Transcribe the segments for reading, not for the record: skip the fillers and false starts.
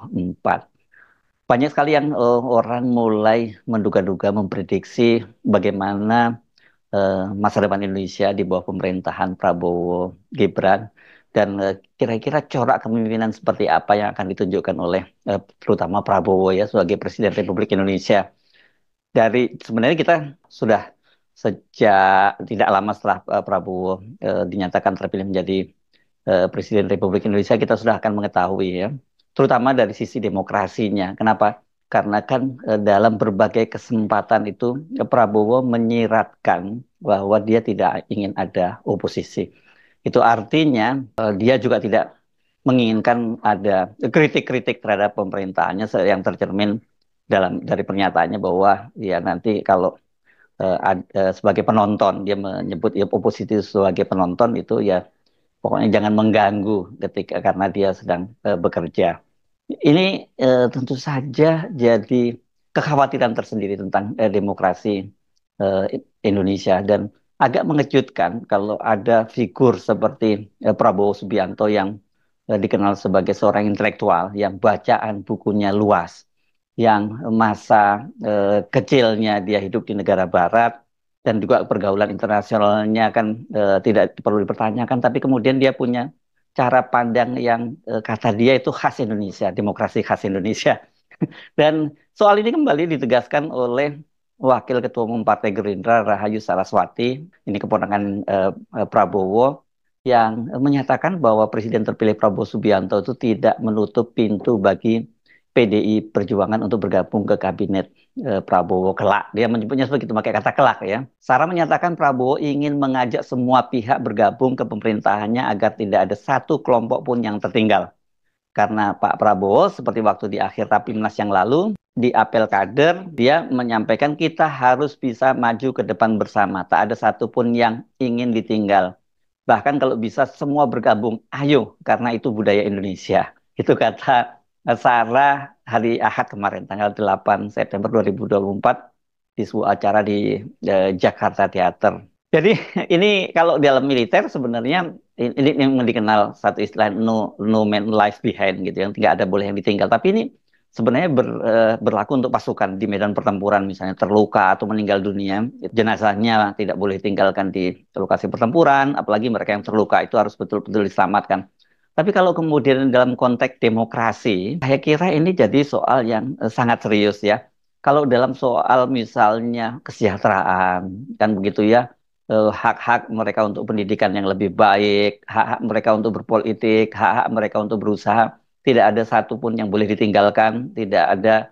2024. Banyak sekali yang orang mulai menduga-duga, memprediksi bagaimana masa depan Indonesia di bawah pemerintahan Prabowo Gibran dan kira-kira corak kepemimpinan seperti apa yang akan ditunjukkan oleh terutama Prabowo ya sebagai Presiden Republik Indonesia. Sebenarnya kita sudah sejak tidak lama setelah Prabowo dinyatakan terpilih menjadi Presiden Republik Indonesia, kita sudah akan mengetahui ya, terutama dari sisi demokrasinya. Kenapa? Karena kan dalam berbagai kesempatan itu Prabowo menyiratkan bahwa dia tidak ingin ada oposisi. Itu artinya dia juga tidak menginginkan ada kritik-kritik terhadap pemerintahannya yang tercermin dari pernyataannya bahwa ya nanti kalau sebagai penonton dia menyebut ya oposisi sebagai penonton itu ya pokoknya jangan mengganggu ketika karena dia sedang bekerja. Ini tentu saja jadi kekhawatiran tersendiri tentang demokrasi eh, Indonesia dan agak mengejutkan kalau ada figur seperti Prabowo Subianto yang dikenal sebagai seorang intelektual yang bacaan bukunya luas, yang masa kecilnya dia hidup di negara barat dan juga pergaulan internasionalnya kan tidak perlu dipertanyakan, tapi kemudian dia punya cara pandang yang kata dia itu khas Indonesia, demokrasi khas Indonesia. Dan soal ini kembali ditegaskan oleh Wakil Ketua Umum Partai Gerindra Rahayu Saraswati, ini keponakan Prabowo, yang menyatakan bahwa Presiden terpilih Prabowo Subianto itu tidak menutup pintu bagi PDI Perjuangan untuk bergabung ke kabinet Prabowo kelak. Dia menyebutnya begitu, pakai kata kelak ya. Sarah menyatakan Prabowo ingin mengajak semua pihak bergabung ke pemerintahannya agar tidak ada satu kelompok pun yang tertinggal. Karena Pak Prabowo seperti waktu di akhir Rapimnas yang lalu, di apel kader, dia menyampaikan kita harus bisa maju ke depan bersama. Tak ada satupun yang ingin ditinggal. Bahkan kalau bisa semua bergabung, ayo, karena itu budaya Indonesia. Itu kata Sarah hari Ahad kemarin, tanggal 8 September 2024, di sebuah acara di Jakarta Theater. Jadi ini kalau dalam militer sebenarnya ini yang dikenal satu istilah no man life behind gitu, yang tidak ada boleh yang ditinggal. Tapi ini sebenarnya berlaku untuk pasukan di medan pertempuran, misalnya terluka atau meninggal dunia, jenazahnya tidak boleh tinggalkan di lokasi pertempuran, apalagi mereka yang terluka itu harus betul-betul diselamatkan. Tapi kalau kemudian dalam konteks demokrasi, saya kira ini jadi soal yang sangat serius ya. Kalau dalam soal misalnya kesejahteraan, kan begitu ya, hak-hak mereka untuk pendidikan yang lebih baik, hak-hak mereka untuk berpolitik, hak-hak mereka untuk berusaha, tidak ada satupun yang boleh ditinggalkan, tidak ada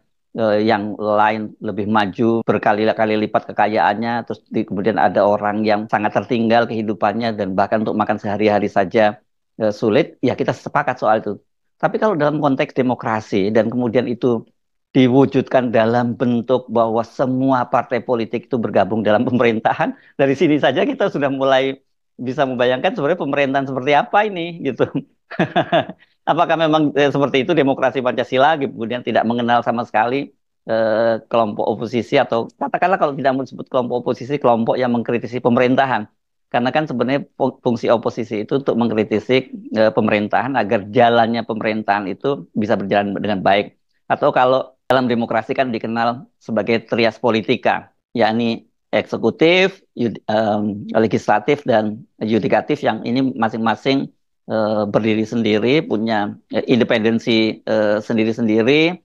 yang lain lebih maju berkali-kali lipat kekayaannya, terus kemudian ada orang yang sangat tertinggal kehidupannya dan bahkan untuk makan sehari-hari saja sulit, ya kita sepakat soal itu. Tapi kalau dalam konteks demokrasi dan kemudian itu diwujudkan dalam bentuk bahwa semua partai politik itu bergabung dalam pemerintahan, dari sini saja kita sudah mulai bisa membayangkan sebenarnya pemerintahan seperti apa ini gitu. Apakah memang seperti itu demokrasi Pancasila gitu, kemudian tidak mengenal sama sekali kelompok oposisi atau katakanlah kalau tidak mau disebut kelompok oposisi, kelompok yang mengkritisi pemerintahan. Karena kan sebenarnya fungsi oposisi itu untuk mengkritisi pemerintahan agar jalannya pemerintahan itu bisa berjalan dengan baik. Atau kalau dalam demokrasi kan dikenal sebagai trias politika, yakni eksekutif, legislatif, dan yudikatif yang ini masing-masing berdiri sendiri, punya independensi sendiri-sendiri,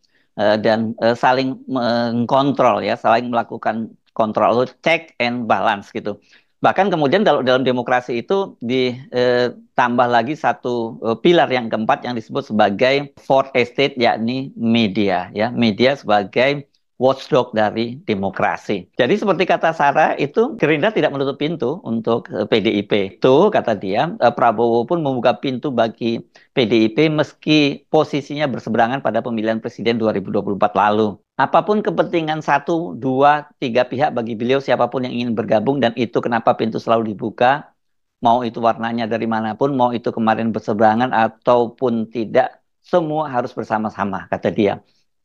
dan saling mengkontrol ya, saling melakukan kontrol, check and balance gitu. Bahkan kemudian kalau dalam demokrasi itu ditambah lagi satu pilar yang keempat yang disebut sebagai fourth estate, yakni media ya, media sebagai watchdog dari demokrasi. Jadi seperti kata Sarah itu Gerindra tidak menutup pintu untuk PDIP. Itu kata dia Prabowo pun membuka pintu bagi PDIP meski posisinya berseberangan pada pemilihan presiden 2024 lalu. Apapun kepentingan satu, dua, tiga pihak bagi beliau siapapun yang ingin bergabung dan itu kenapa pintu selalu dibuka, mau itu warnanya dari manapun, mau itu kemarin berseberangan ataupun tidak, semua harus bersama-sama, kata dia.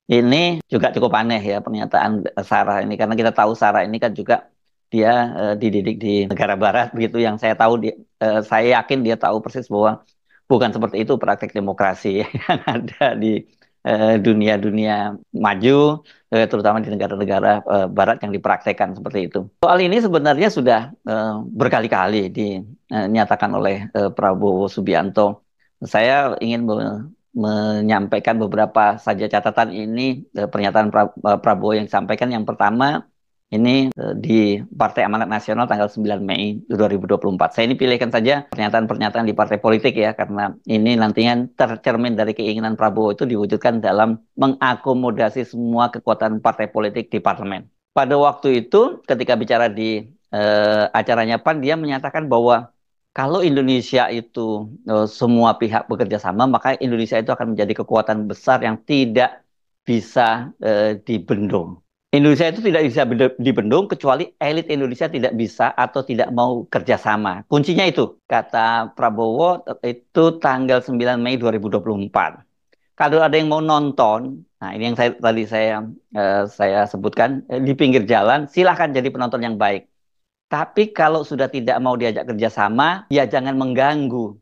Ini juga cukup aneh ya pernyataan Sarah ini karena kita tahu Sarah ini kan juga dia dididik di negara barat begitu yang saya tahu saya yakin dia tahu persis bahwa bukan seperti itu praktek demokrasi yang ada di dunia-dunia maju, terutama di negara-negara Barat yang dipraktekkan seperti itu. Soal ini sebenarnya sudah berkali-kali dinyatakan oleh Prabowo Subianto. Saya ingin menyampaikan beberapa saja catatan ini, pernyataan Prabowo yang disampaikan. Yang pertama, ini di Partai Amanat Nasional tanggal 9 Mei 2024. Saya ini pilihkan saja pernyataan-pernyataan di partai politik ya, karena ini nantinya tercermin dari keinginan Prabowo itu diwujudkan dalam mengakomodasi semua kekuatan partai politik di parlemen. Pada waktu itu, ketika bicara di acaranya PAN, dia menyatakan bahwa kalau Indonesia itu semua pihak bekerja sama, maka Indonesia itu akan menjadi kekuatan besar yang tidak bisa dibendung. Indonesia itu tidak bisa dibendung kecuali elit Indonesia tidak bisa atau tidak mau kerjasama. Kuncinya itu, kata Prabowo, itu tanggal 9 Mei 2024. Kalau ada yang mau nonton, nah ini yang tadi saya sebutkan, di pinggir jalan, silahkan jadi penonton yang baik. Tapi kalau sudah tidak mau diajak kerjasama, ya jangan mengganggu.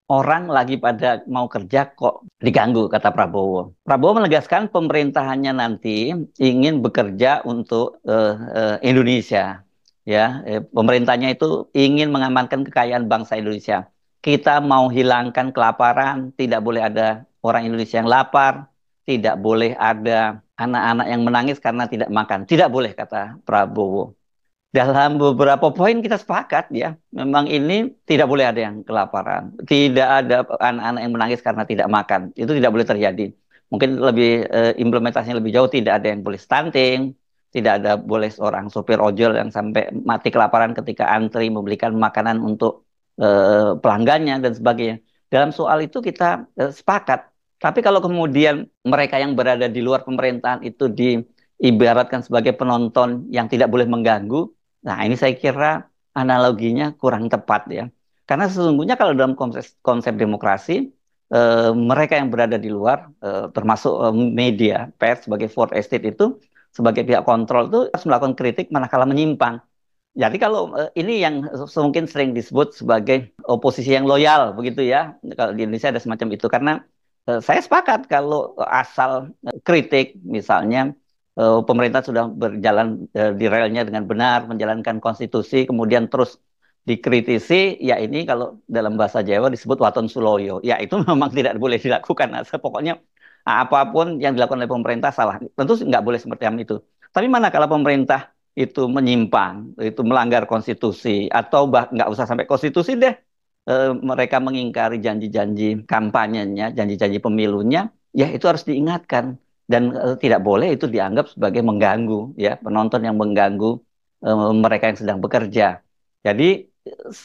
Orang lagi pada mau kerja kok diganggu, kata Prabowo. Prabowo menegaskan pemerintahannya nanti ingin bekerja untuk Indonesia. Ya, pemerintahnya itu ingin mengamankan kekayaan bangsa Indonesia. Kita mau hilangkan kelaparan, tidak boleh ada orang Indonesia yang lapar, tidak boleh ada anak-anak yang menangis karena tidak makan. Tidak boleh, kata Prabowo. Dalam beberapa poin kita sepakat ya, memang ini tidak boleh ada yang kelaparan, tidak ada anak-anak yang menangis karena tidak makan, itu tidak boleh terjadi. Mungkin lebih implementasinya lebih jauh, tidak ada yang boleh stunting, tidak ada boleh seorang sopir ojol yang sampai mati kelaparan ketika antri membelikan makanan untuk pelanggannya dan sebagainya. Dalam soal itu kita sepakat. Tapi kalau kemudian mereka yang berada di luar pemerintahan itu diibaratkan sebagai penonton yang tidak boleh mengganggu, nah, ini saya kira analoginya kurang tepat ya. Karena sesungguhnya kalau dalam konsep demokrasi, mereka yang berada di luar, termasuk media, pers sebagai fourth estate itu, sebagai pihak kontrol itu harus melakukan kritik manakala menyimpang. Jadi kalau ini yang mungkin sering disebut sebagai oposisi yang loyal, begitu ya. Kalau di Indonesia ada semacam itu. Karena saya sepakat kalau asal kritik, misalnya pemerintah sudah berjalan di relnya dengan benar, menjalankan konstitusi, kemudian terus dikritisi, ya ini kalau dalam bahasa Jawa disebut waton suloyo. Ya itu memang tidak boleh dilakukan. Nah, pokoknya apapun yang dilakukan oleh pemerintah salah. Tentu nggak boleh seperti itu. Tapi mana kalau pemerintah itu menyimpang, itu melanggar konstitusi, atau nggak usah sampai konstitusi deh, mereka mengingkari janji-janji kampanyenya, janji-janji pemilunya, ya itu harus diingatkan. Dan tidak boleh itu dianggap sebagai mengganggu, ya penonton yang mengganggu mereka yang sedang bekerja. Jadi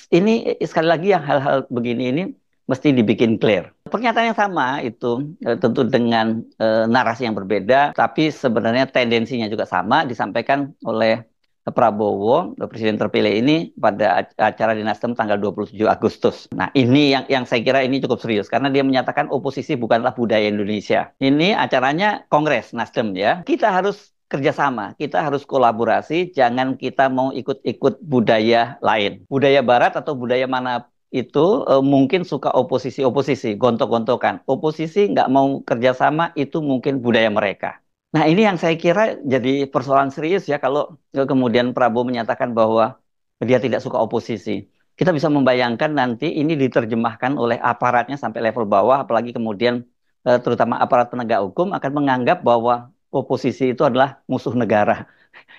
ini sekali lagi yang hal-hal begini ini mesti dibikin clear. Pernyataan yang sama itu tentu dengan narasi yang berbeda, tapi sebenarnya tendensinya juga sama disampaikan oleh Prabowo, Presiden terpilih ini pada acara di Nasdem tanggal 27 Agustus. Nah, ini yang saya kira ini cukup serius karena dia menyatakan oposisi bukanlah budaya Indonesia. Ini acaranya Kongres Nasdem ya. Kita harus kerjasama, kita harus kolaborasi, jangan kita mau ikut-ikut budaya lain. Budaya Barat atau budaya mana itu mungkin suka oposisi-oposisi, gontok-gontokan. Oposisi nggak mau kerjasama itu mungkin budaya mereka. Nah, ini yang saya kira jadi persoalan serius ya kalau kemudian Prabowo menyatakan bahwa dia tidak suka oposisi. Kita bisa membayangkan nanti ini diterjemahkan oleh aparatnya sampai level bawah, apalagi kemudian terutama aparat penegak hukum akan menganggap bahwa oposisi itu adalah musuh negara.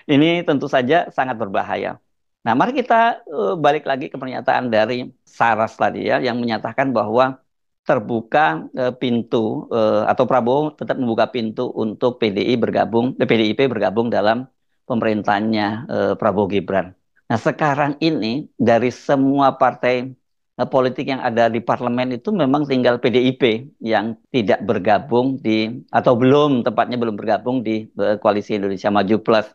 Ini tentu saja sangat berbahaya. Nah, mari kita balik lagi ke pernyataan dari Saras tadi ya, yang menyatakan bahwa terbuka pintu atau Prabowo tetap membuka pintu untuk PDIP bergabung dalam pemerintahannya Prabowo Gibran. Nah, sekarang ini dari semua partai politik yang ada di parlemen itu memang tinggal PDIP yang tidak bergabung atau tepatnya belum bergabung di Koalisi Indonesia Maju Plus.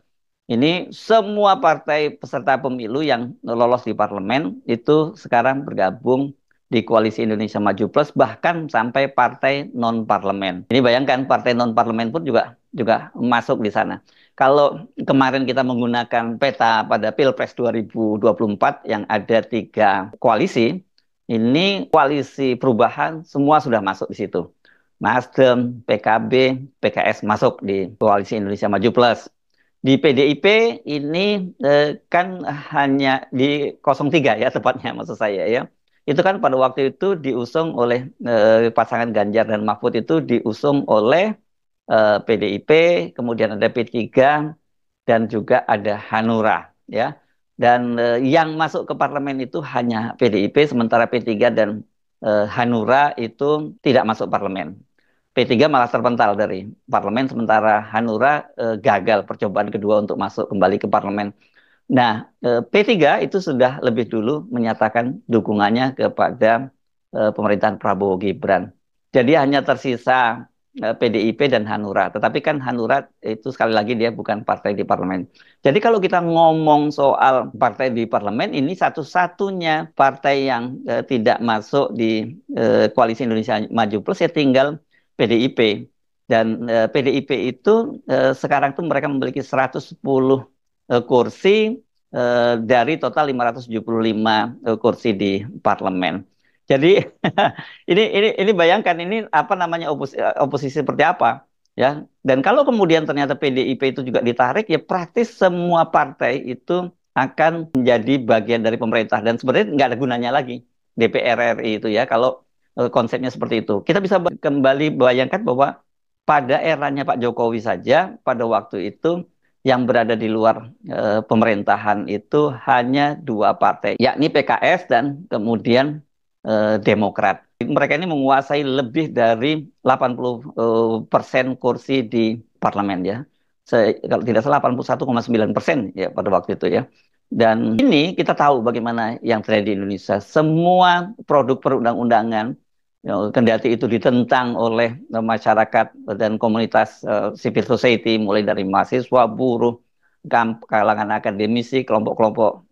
Ini semua partai peserta pemilu yang lolos di parlemen itu sekarang bergabung di Koalisi Indonesia Maju Plus, bahkan sampai partai non-parlemen. Ini bayangkan partai non-parlemen pun juga masuk di sana. Kalau kemarin kita menggunakan peta pada Pilpres 2024 yang ada 3 koalisi, ini koalisi perubahan semua sudah masuk di situ. Nasdem, PKB, PKS masuk di Koalisi Indonesia Maju Plus. Di PDIP ini kan hanya di 03 ya tepatnya maksud saya ya. Itu kan pada waktu itu diusung oleh pasangan Ganjar dan Mahfud itu diusung oleh PDIP, kemudian ada P3 dan juga ada Hanura ya. Dan yang masuk ke parlemen itu hanya PDIP sementara P3 dan Hanura itu tidak masuk parlemen. P3 malah terpental dari parlemen sementara Hanura gagal percobaan kedua untuk masuk kembali ke parlemen. Nah, P3 itu sudah lebih dulu menyatakan dukungannya kepada pemerintahan Prabowo Gibran. Jadi hanya tersisa PDIP dan Hanura. Tetapi kan Hanura itu sekali lagi dia bukan partai di parlemen. Jadi kalau kita ngomong soal partai di parlemen, ini satu-satunya partai yang tidak masuk di Koalisi Indonesia Maju Plus ya tinggal PDIP. Dan PDIP itu sekarang tuh mereka memiliki 110 kursi dari total 575 kursi di parlemen. Jadi ini bayangkan ini apa namanya oposisi seperti apa ya. Dan kalau kemudian ternyata PDIP itu juga ditarik ya praktis semua partai itu akan menjadi bagian dari pemerintah dan sebenarnya nggak ada gunanya lagi DPR RI itu ya kalau konsepnya seperti itu. Kita bisa kembali bayangkan bahwa pada eranya Pak Jokowi saja pada waktu itu yang berada di luar pemerintahan itu hanya dua partai, yakni PKS dan kemudian Demokrat. Mereka ini menguasai lebih dari 80% kursi di parlemen ya. Kalau tidak salah 81,9% ya pada waktu itu ya. Dan ini kita tahu bagaimana yang terjadi di Indonesia. Semua produk perundang-undangan, ya, kendati itu ditentang oleh masyarakat dan komunitas civil society, mulai dari mahasiswa, buruh, kalangan akademisi, kelompok-kelompok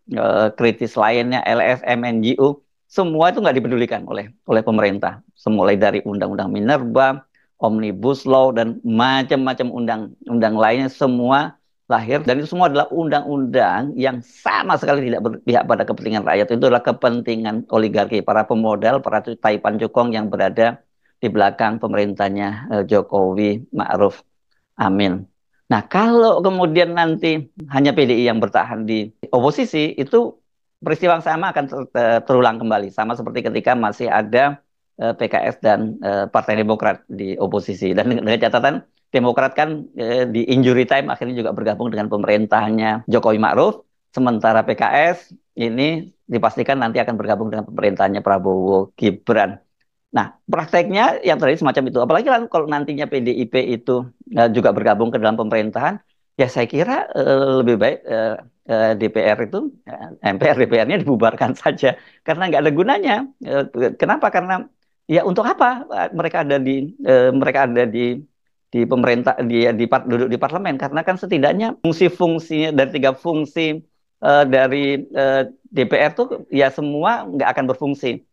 kritis lainnya, LSM, NGO, semua itu nggak dipedulikan oleh pemerintah. Semulai dari Undang-Undang Minerba, Omnibus Law, dan macam-macam undang-undang lainnya, semua lahir. Dan itu semua adalah undang-undang yang sama sekali tidak berpihak pada kepentingan rakyat. Itu adalah kepentingan oligarki, para pemodal, para taipan cukong yang berada di belakang pemerintahnya Jokowi Ma'ruf Amin. Nah, kalau kemudian nanti hanya PDI yang bertahan di oposisi, itu peristiwa yang sama akan terulang kembali. Sama seperti ketika masih ada PKS dan Partai Demokrat di oposisi. Dan dengan catatan, Demokrat kan di injury time akhirnya juga bergabung dengan pemerintahannya Jokowi Ma'ruf. Sementara PKS ini dipastikan nanti akan bergabung dengan pemerintahannya Prabowo Gibran. Nah, prakteknya yang terjadi semacam itu. Apalagi kalau nantinya PDIP itu juga bergabung ke dalam pemerintahan, ya saya kira lebih baik DPR itu, MPR DPR-nya dibubarkan saja. Karena nggak ada gunanya. Kenapa? Karena ya untuk apa mereka ada di pemerintah, duduk di parlemen? Karena kan setidaknya fungsi-fungsinya dari tiga fungsi dari DPR tuh ya semua nggak akan berfungsi.